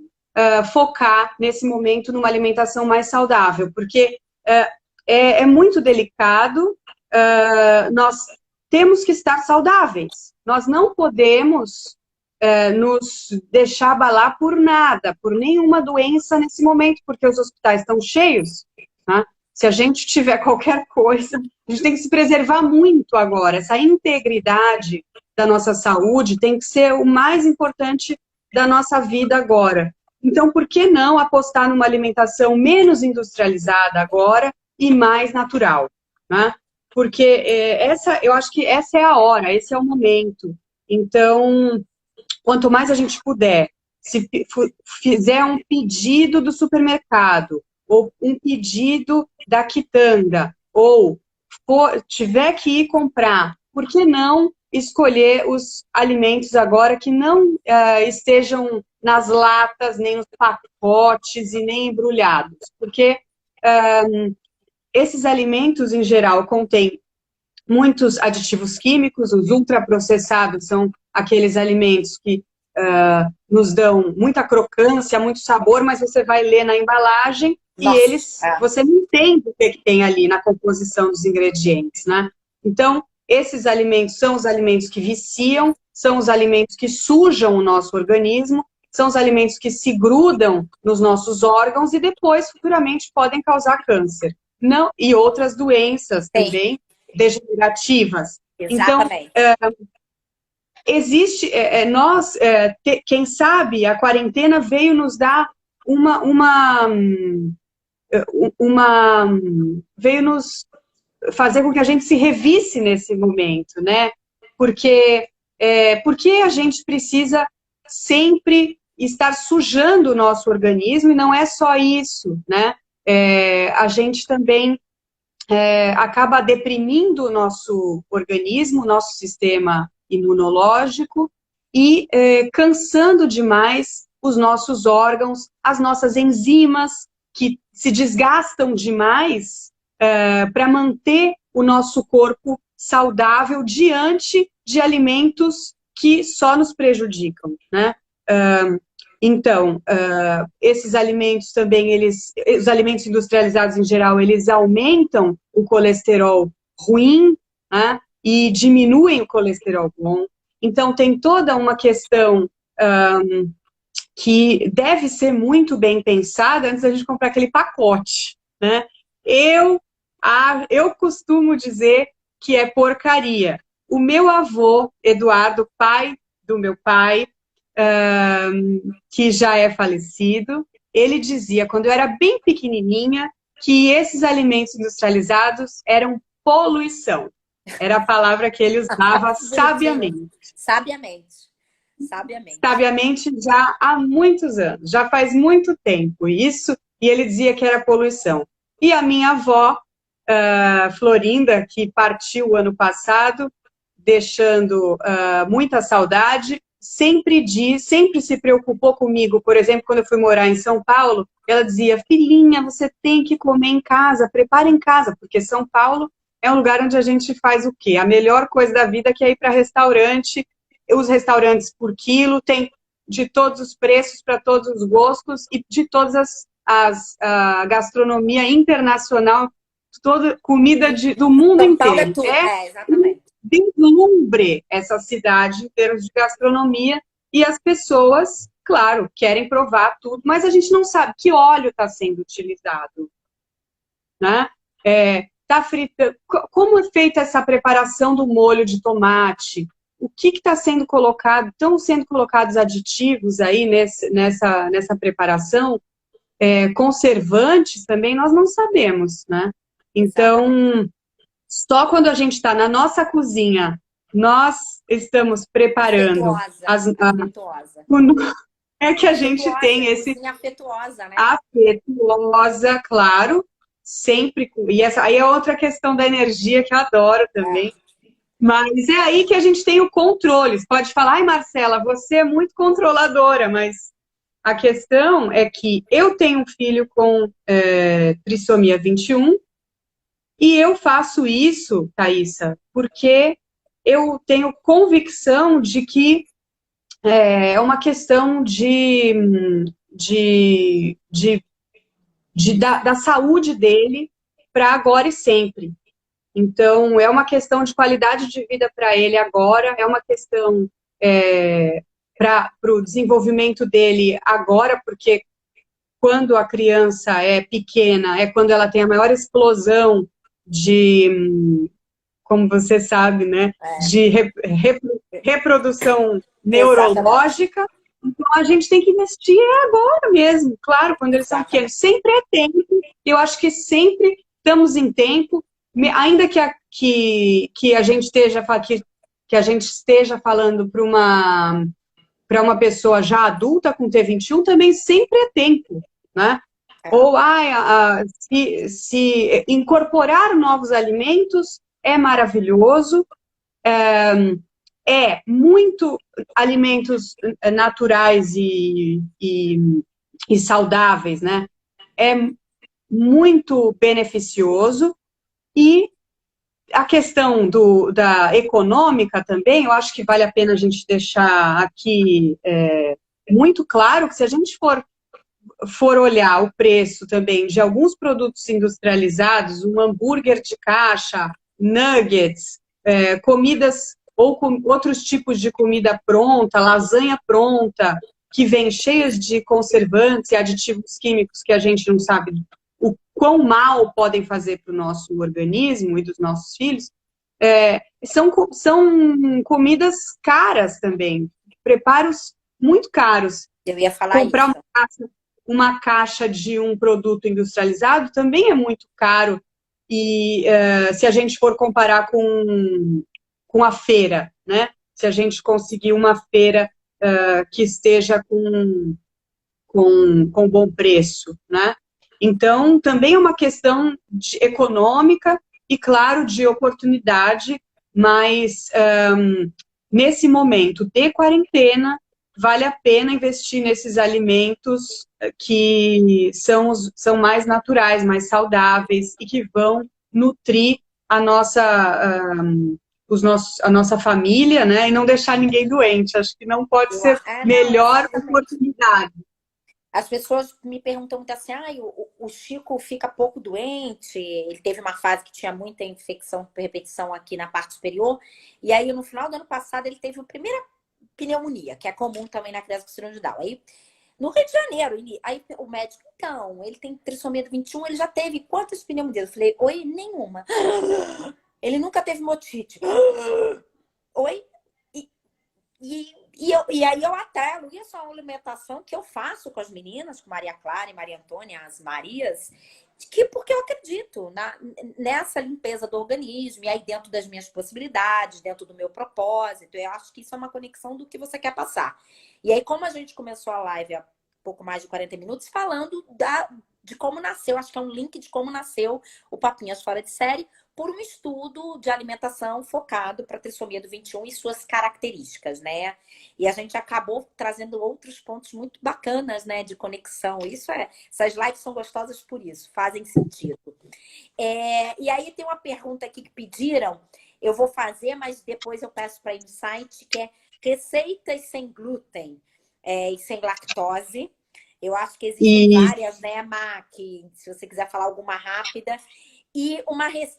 focar nesse momento numa alimentação mais saudável? Porque é muito delicado, nós temos que estar saudáveis, nós não podemos nos deixar abalar por nada, por nenhuma doença nesse momento, porque os hospitais estão cheios, né? Se a gente tiver qualquer coisa, a gente tem que se preservar muito agora. Essa integridade da nossa saúde tem que ser o mais importante da nossa vida agora. Então, por que não apostar numa alimentação menos industrializada agora e mais natural, né? Porque eu acho que essa é a hora, esse é o momento. Então, quanto mais a gente puder, se fizer um pedido do supermercado, ou um pedido da quitanda, ou tiver que ir comprar, por que não escolher os alimentos agora que não estejam nas latas, nem nos pacotes e nem embrulhados? Porque esses alimentos, em geral, contêm muitos aditivos químicos. Os ultraprocessados são aqueles alimentos que nos dão muita crocância, muito sabor, mas você vai ler na embalagem você não entende o que tem ali na composição dos ingredientes, né? Então, esses alimentos são os alimentos que viciam, são os alimentos que sujam o nosso organismo, são os alimentos que se grudam nos nossos órgãos e depois, futuramente, podem causar câncer. Não, e outras doenças também degenerativas. Exatamente. Então, existe, quem sabe, a quarentena veio nos dar veio nos fazer com que a gente se revisse nesse momento, né? Porque a gente precisa sempre estar sujando o nosso organismo, e não é só isso, né? A gente também acaba deprimindo o nosso organismo, o nosso sistema imunológico, e cansando demais os nossos órgãos, as nossas enzimas, que se desgastam demais para manter o nosso corpo saudável diante de alimentos que só nos prejudicam, né? Então, esses alimentos também, os alimentos industrializados em geral, eles aumentam o colesterol ruim, né? E diminuem o colesterol bom. Então, tem toda uma questão que deve ser muito bem pensada antes da gente comprar aquele pacote, né? Eu costumo dizer que é porcaria. O meu avô, Eduardo, pai do meu pai, que já é falecido, ele dizia, quando eu era bem pequenininha, que esses alimentos industrializados eram poluição. Era a palavra que ele usava sabiamente. Sabiamente já há muitos anos, já faz muito tempo isso, e ele dizia que era poluição. E a minha avó, Florinda, que partiu ano passado, deixando muita saudade, sempre se preocupou comigo. Por exemplo, quando eu fui morar em São Paulo, ela dizia, filhinha, você tem que comer em casa, prepara em casa, porque São Paulo é um lugar onde a gente faz o quê? A melhor coisa da vida, que é ir para restaurante. Os restaurantes por quilo, tem de todos os preços, para todos os gostos, e de todas a gastronomia internacional, toda comida do mundo inteiro. Exatamente. Deslumbre essa cidade em termos de gastronomia, e as pessoas, claro, querem provar tudo, mas a gente não sabe que óleo está sendo utilizado, né? Tá frita, como é feita essa preparação do molho de tomate? O que está sendo colocado? Estão sendo colocados aditivos aí nessa preparação? Conservantes também, nós não sabemos, né? Então, só quando a gente está na nossa cozinha, nós estamos preparando afetuosa. É que a gente tem esse... afetuosa, né? Afetuosa, claro, sempre. E essa aí é outra questão da energia que eu adoro também. Mas é aí que a gente tem o controle. Você pode falar, ai, Marcela, você é muito controladora, mas a questão é que eu tenho um filho com trissomia 21 e eu faço isso, Thaísa, porque eu tenho convicção de que é uma questão da saúde dele para agora e sempre. Então, é uma questão de qualidade de vida para ele agora, é uma questão para o desenvolvimento dele agora, porque quando a criança é pequena, é quando ela tem a maior explosão como você sabe, né, de reprodução neurológica. Então, a gente tem que investir agora mesmo, claro, quando eles são pequenos. Sempre é tempo, eu acho que sempre estamos em tempo, ainda que a gente esteja falando para uma pessoa já adulta com T21, também sempre é tempo, né? Ou se incorporar novos alimentos é maravilhoso, muito alimentos naturais e saudáveis, né? É muito beneficioso. E a questão da econômica também, eu acho que vale a pena a gente deixar aqui muito claro que se a gente for olhar o preço também de alguns produtos industrializados, um hambúrguer de caixa, nuggets, comidas ou outros tipos de comida pronta, lasanha pronta, que vem cheias de conservantes e aditivos químicos que a gente não sabe o quão mal podem fazer para o nosso organismo e dos nossos filhos, são comidas caras também, preparos muito caros. Eu ia falar Comprar isso. uma caixa de um produto industrializado também é muito caro. E se a gente for comparar com a feira, né? Se a gente conseguir uma feira que esteja com bom preço, né? Então, também é uma questão econômica e, claro, de oportunidade, mas nesse momento de quarentena, vale a pena investir nesses alimentos que são mais naturais, mais saudáveis e que vão nutrir a nossa família, né? E não deixar ninguém doente. Acho que não pode ser Não, melhor exatamente. oportunidade. As pessoas me perguntam muito assim, o Chico fica pouco doente, ele teve uma fase que tinha muita infecção por repetição aqui na parte superior, e aí no final do ano passado ele teve a primeira pneumonia, que é comum também na criança com síndrome de Down. Aí, no Rio de Janeiro, aí o médico, então, ele tem trissomia do 21, ele já teve quantas pneumonias? Eu falei, oi, nenhuma. Ele nunca teve motite. Oi? E aí eu atrelo isso a uma alimentação que eu faço com as meninas, com Maria Clara e Maria Antônia, as Marias, porque eu acredito nessa limpeza do organismo, e aí dentro das minhas possibilidades, dentro do meu propósito, eu acho que isso é uma conexão do que você quer passar. E aí, como a gente começou a live há pouco mais de 40 minutos, falando de como nasceu, acho que é um link de como nasceu o Papinhas Fora de Série, por um estudo de alimentação focado para a trissomia do 21 e suas características, né? E a gente acabou trazendo outros pontos muito bacanas, né, de conexão. Essas lives são gostosas por isso, fazem sentido. E aí tem uma pergunta aqui que pediram, eu vou fazer, mas depois eu peço para ir no site, que é receitas sem glúten e sem lactose. Eu acho que existem várias, né, Má, que se você quiser falar alguma rápida. E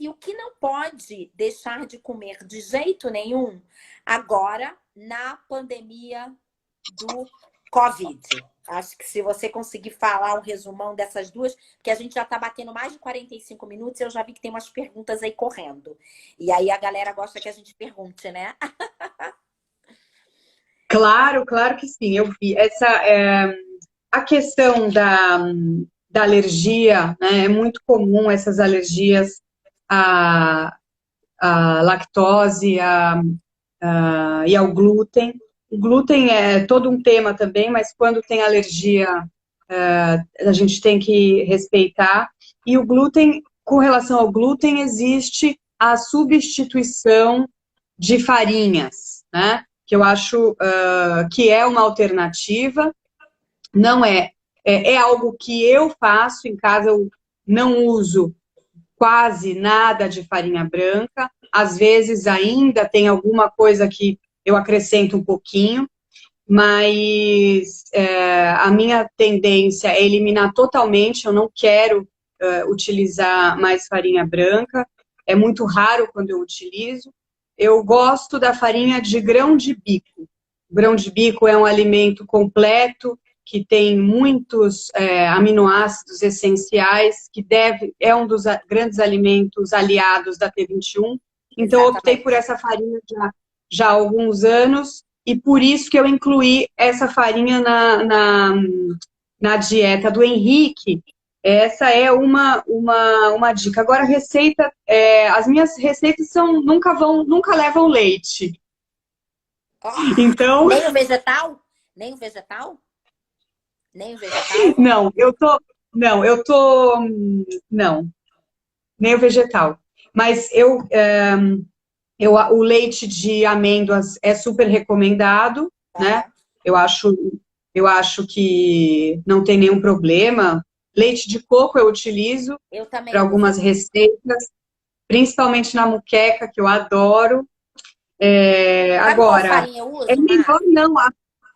o que não pode deixar de comer de jeito nenhum agora na pandemia do Covid. Acho que se você conseguir falar um resumão dessas duas, porque a gente já está batendo mais de 45 minutos e eu já vi que tem umas perguntas aí correndo. E aí a galera gosta que a gente pergunte, né? Claro, claro que sim. Eu vi. A questão da alergia, né, é muito comum essas alergias à, à lactose e ao glúten. O glúten é todo um tema também, mas quando tem alergia, a gente tem que respeitar. E o glúten, com relação ao glúten, existe a substituição de farinhas, né? Que eu acho que é uma alternativa. Não é algo que eu faço em casa, eu não uso quase nada de farinha branca, às vezes ainda tem alguma coisa que eu acrescento um pouquinho, mas a minha tendência é eliminar totalmente, eu não quero utilizar mais farinha branca, é muito raro quando eu utilizo. Eu gosto da farinha de grão de bico. Grão de bico é um alimento completo, que tem muitos aminoácidos essenciais, que é um dos grandes alimentos aliados da T21. Então, eu optei por essa farinha já há alguns anos, e por isso que eu incluí essa farinha na dieta do Henrique. Essa é uma dica. Agora, receita, as minhas receitas nunca levam leite. Então... Nem o vegetal? Nem o vegetal? Nem o vegetal? Não, Não, eu tô... Não, nem o vegetal. Mas o leite de amêndoas é super recomendado, né? Aham. Eu acho, eu acho que não tem nenhum problema. Leite de coco eu utilizo Eu também para algumas uso. receitas, principalmente na moqueca, que eu adoro. Sabe qual Agora, farinha eu é uso, Mar? melhor não.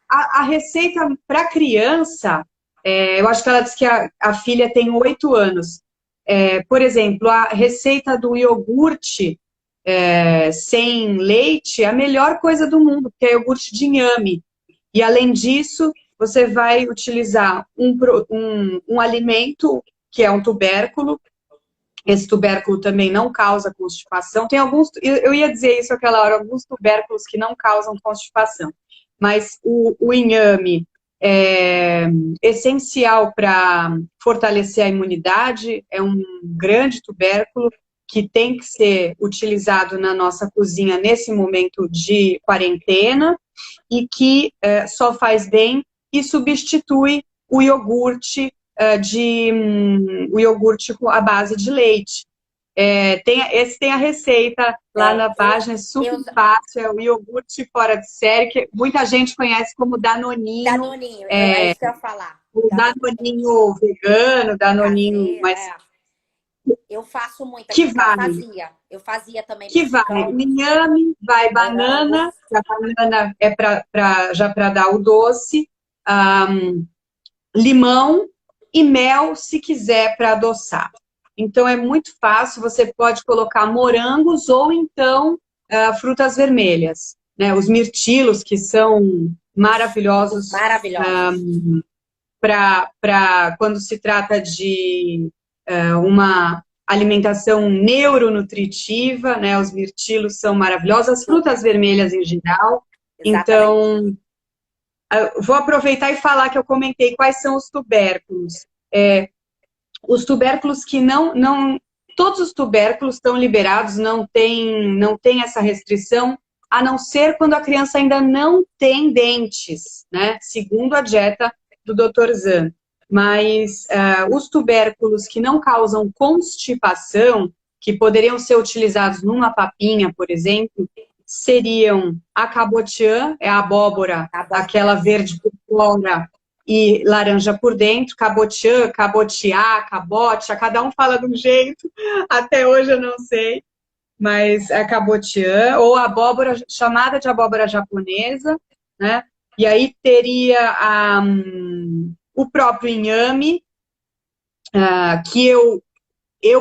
A receita para criança, eu acho que ela disse que a filha tem 8 anos. Por exemplo, a receita do iogurte sem leite é a melhor coisa do mundo, porque é iogurte de inhame. E, além disso, você vai utilizar um alimento que é um tubérculo. Esse tubérculo também não causa constipação. Tem alguns, eu ia dizer isso aquela hora, alguns tubérculos que não causam constipação. Mas o inhame é essencial para fortalecer a imunidade, é um grande tubérculo que tem que ser utilizado na nossa cozinha nesse momento de quarentena e que só faz bem e substitui o iogurte o iogurte à base de leite. Esse tem a receita lá É, na página, é super eu, fácil, é o iogurte fora de série, que muita gente conhece como Danoninho, Danoninho, é isso que eu ia falar. o Danoninho, Danoninho vegano, Danoninho, caseiro, mas é. Eu faço muito que aqui, vai, eu fazia também que vai mexicano, inhame, vai morango. banana, que a banana é já para dar o doce, limão e mel, se quiser, para adoçar. Então, é muito fácil, você pode colocar morangos ou então frutas vermelhas, né? Os mirtilos, que são maravilhosos Maravilhosos. para quando se trata de uma alimentação neuronutritiva, né? Os mirtilos são maravilhosos, as frutas Super. vermelhas em geral. Exatamente. Então, vou aproveitar e falar que eu comentei quais são os tubérculos. Os tubérculos que não todos os tubérculos estão liberados, não tem essa restrição, a não ser quando a criança ainda não tem dentes, né? Segundo a dieta do Dr. Zan. Mas os tubérculos que não causam constipação, que poderiam ser utilizados numa papinha, por exemplo, seriam a cabotiã, é a abóbora, aquela Abóbora. verde por fora e laranja por dentro, cabotiã, cabotiá, cabotia, cada um fala de um jeito, até hoje eu não sei, mas é cabotiã, ou abóbora, chamada de abóbora japonesa, né? E aí teria o próprio inhame, que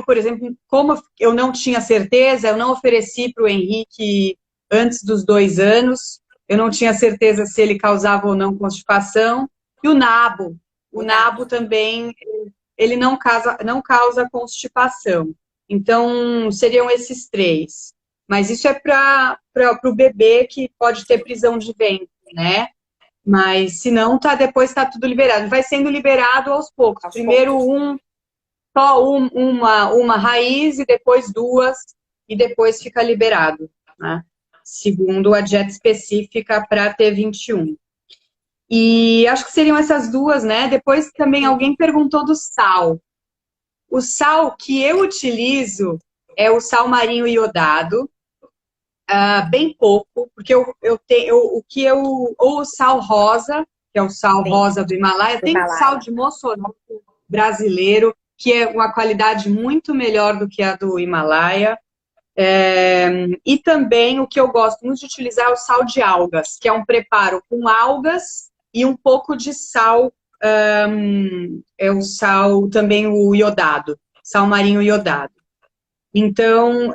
por exemplo, como eu não tinha certeza, eu não ofereci para o Henrique antes dos 2 anos, eu não tinha certeza se ele causava ou não constipação. E o nabo. O O nabo nabo. também, ele não causa constipação. Então, seriam esses três. Mas isso é para o bebê que pode ter prisão de ventre, né? Mas se não, depois está tudo liberado. Vai sendo liberado aos poucos. Aos Primeiro poucos. só uma raiz e depois duas, e depois fica liberado, né? Segundo a dieta específica para T21. E acho que seriam essas duas, né? Depois também Sim. alguém perguntou do sal. O sal que eu utilizo é o sal marinho iodado, bem pouco, porque eu tenho ou o sal rosa, que é o sal Sim. rosa do Himalaia, Do tem sal Himalaia. de Mossoró brasileiro, que é uma qualidade muito melhor do que a do Himalaia. E também o que eu gosto muito de utilizar é o sal de algas, que é um preparo com algas e um pouco de sal, é o sal também o iodado, sal marinho iodado. Então,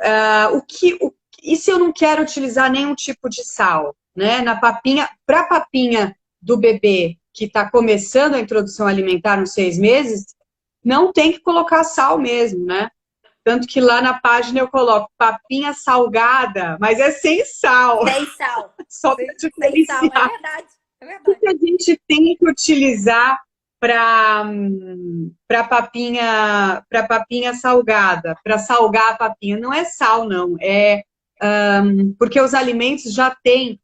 e se eu não quero utilizar nenhum tipo de sal, né? Na papinha, para a papinha do bebê que está começando a introdução alimentar nos 6 meses, não tem que colocar sal mesmo, né? Tanto que lá na página eu coloco papinha salgada, mas é sem sal, Sem sal. só para Sem sal, é diferenciar. verdade. É O verdade. que a gente tem que utilizar para papinha salgada, para salgar a papinha? Não é sal, não. Porque os alimentos já têm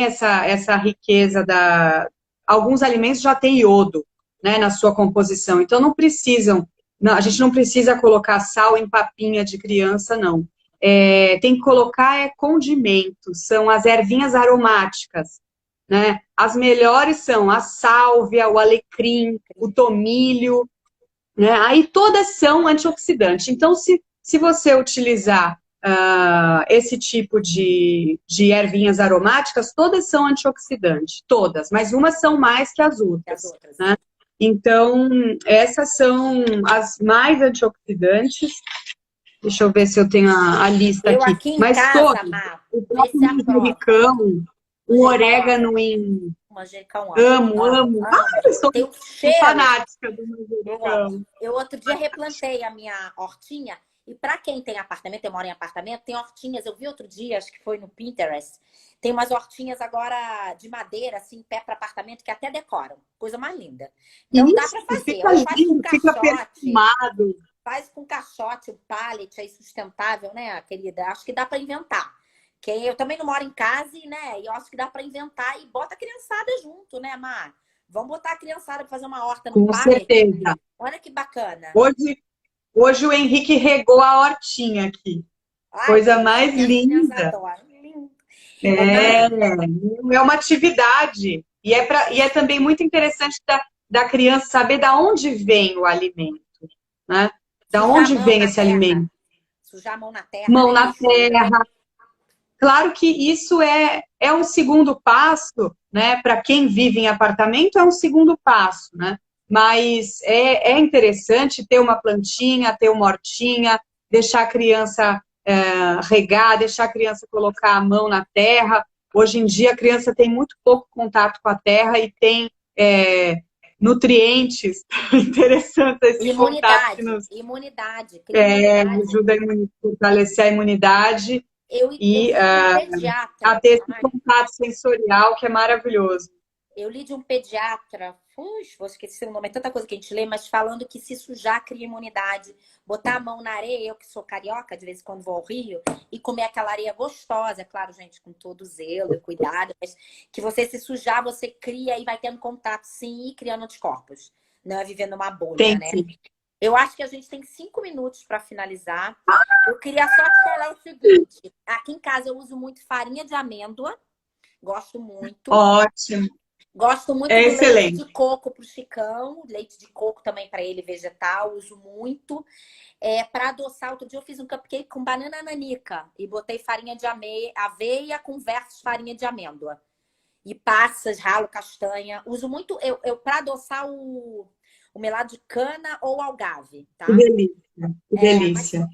essa riqueza alguns alimentos já têm iodo. né, na sua composição. Então, não precisam, a gente não precisa colocar sal em papinha de criança, não. Tem que colocar condimentos, são as ervinhas aromáticas, né? As melhores são a sálvia, o alecrim, o tomilho, né? Aí todas são antioxidantes. Então, se você utilizar esse tipo de ervinhas aromáticas, todas são antioxidantes, todas, mas umas são mais que as outras, né? Então, essas são as mais antioxidantes. Deixa eu ver se eu tenho a lista eu aqui. em Mas casa, todos, Má, o próprio manjericão, o orégano em... Manjericão, Amo. Ai, eu sou tem um cheiro. fanática do manjericão. Eu outro dia replantei a minha hortinha. E para quem tem apartamento, eu moro em apartamento, tem hortinhas. Eu vi outro dia, acho que foi no Pinterest. Tem umas hortinhas agora de madeira, assim, pé para apartamento, que até decoram. Coisa mais linda. Então isso, dá para fazer. Fica lindo, fica perfumado. Faz com caixote, o pallet aí sustentável, né, querida? Acho que dá para inventar. Que eu também não moro em casa, né? E eu acho que dá para inventar e bota a criançada junto, né, Mar? Vamos botar a criançada para fazer uma horta no pallet. Com certeza. Olha que bacana. Hoje o Henrique regou a hortinha aqui. Ai, coisa mais linda. É uma atividade. E é também muito interessante da criança saber de onde vem o alimento, né? Da onde vem esse alimento? Sujar a mão na terra. Mão na terra. Claro que isso é um segundo passo, né? Para quem vive em apartamento é um segundo passo, né? Mas é interessante ter uma plantinha, ter uma hortinha, deixar a criança regar, deixar a criança colocar a mão na terra. Hoje em dia a criança tem muito pouco contato com a terra e tem nutrientes interessantes. Esse Imunidade. Ajuda a fortalecer a imunidade. E a ter esse contato sensorial que é maravilhoso. Eu li de um pediatra, vou esquecer o nome, é tanta coisa que a gente lê, mas falando que se sujar cria imunidade. Botar a mão na areia, eu que sou carioca, de vez em quando vou ao Rio, e comer aquela areia gostosa, é claro, gente, com todo zelo e cuidado, mas que você se sujar, você cria e vai tendo contato, sim, e criando anticorpos. Não é vivendo uma bolha, né? Sim. Eu acho que a gente tem 5 minutos para finalizar. Eu queria só te falar o seguinte. Aqui em casa eu uso muito farinha de amêndoa. Gosto muito. Ótimo. Gosto muito do leite de coco para o Chicão. Leite de coco também para ele, vegetal. Uso muito. Para adoçar, outro dia eu fiz um cupcake com banana nanica. E botei farinha de aveia com versus farinha de amêndoa. E passas, ralo, castanha. Uso muito... para adoçar o melado de cana ou algave, tá? Que delícia, que delícia.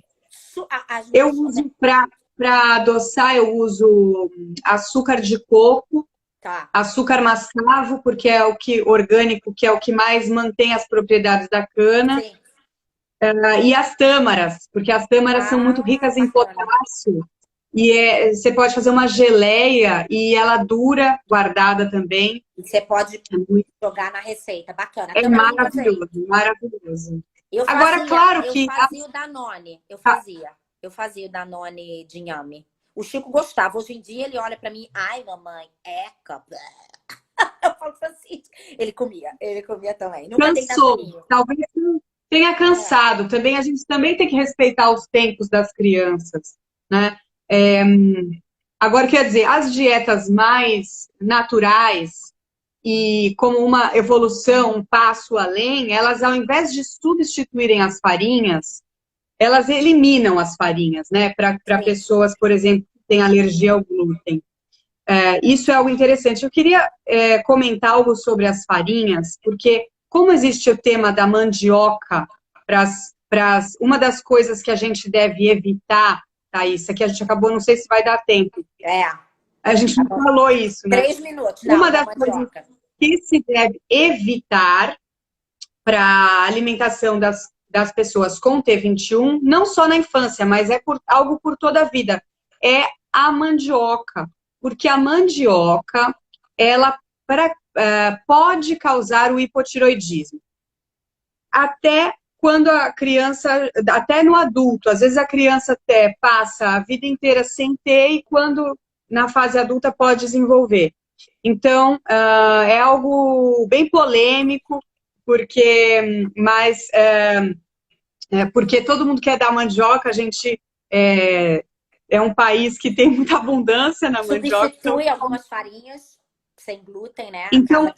Eu uso para adoçar, eu uso açúcar de coco, açúcar mascavo, porque é o que orgânico, que é o que mais mantém as propriedades da cana. Sim. E as tâmaras, porque as tâmaras são muito ricas em potássio. E você pode fazer uma geleia e ela dura, guardada também. E você pode jogar na receita, bacana. É maravilhoso, maravilhoso. Agora, claro que... Eu fazia o Danone, eu fazia o Danone de inhame. O Chico gostava. Hoje em dia ele olha pra mim, ai mamãe, eu falo assim, ele comia também. Nunca cansou, talvez tenha cansado. Também, a gente também tem que respeitar os tempos das crianças, né? Agora, quer dizer, as dietas mais naturais e como uma evolução, um passo além, elas, ao invés de substituírem as farinhas, elas eliminam as farinhas, né? Para pessoas, por exemplo, que têm alergia ao glúten. Isso é algo interessante. Eu queria comentar algo sobre as farinhas, porque como existe o tema da mandioca, uma das coisas que a gente deve evitar, Thaísa, que a gente acabou, não sei se vai dar tempo. A gente não falou isso, né? 3 minutos. Uma das coisas que se deve evitar para a alimentação das pessoas com T21, não só na infância, mas algo por toda a vida, é a mandioca. Porque a mandioca, ela pode causar o hipotiroidismo. Até quando a criança, até no adulto, às vezes a criança até passa a vida inteira sem ter e quando na fase adulta pode desenvolver. Então, é algo bem polêmico, porque todo mundo quer dar mandioca, a gente é um país que tem muita abundância na mandioca. Substitui algumas farinhas sem glúten, né? Então,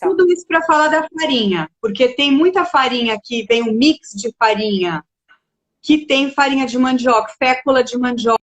tudo isso para falar da farinha, porque tem muita farinha que vem um mix de farinha, que tem farinha de mandioca, fécula de mandioca,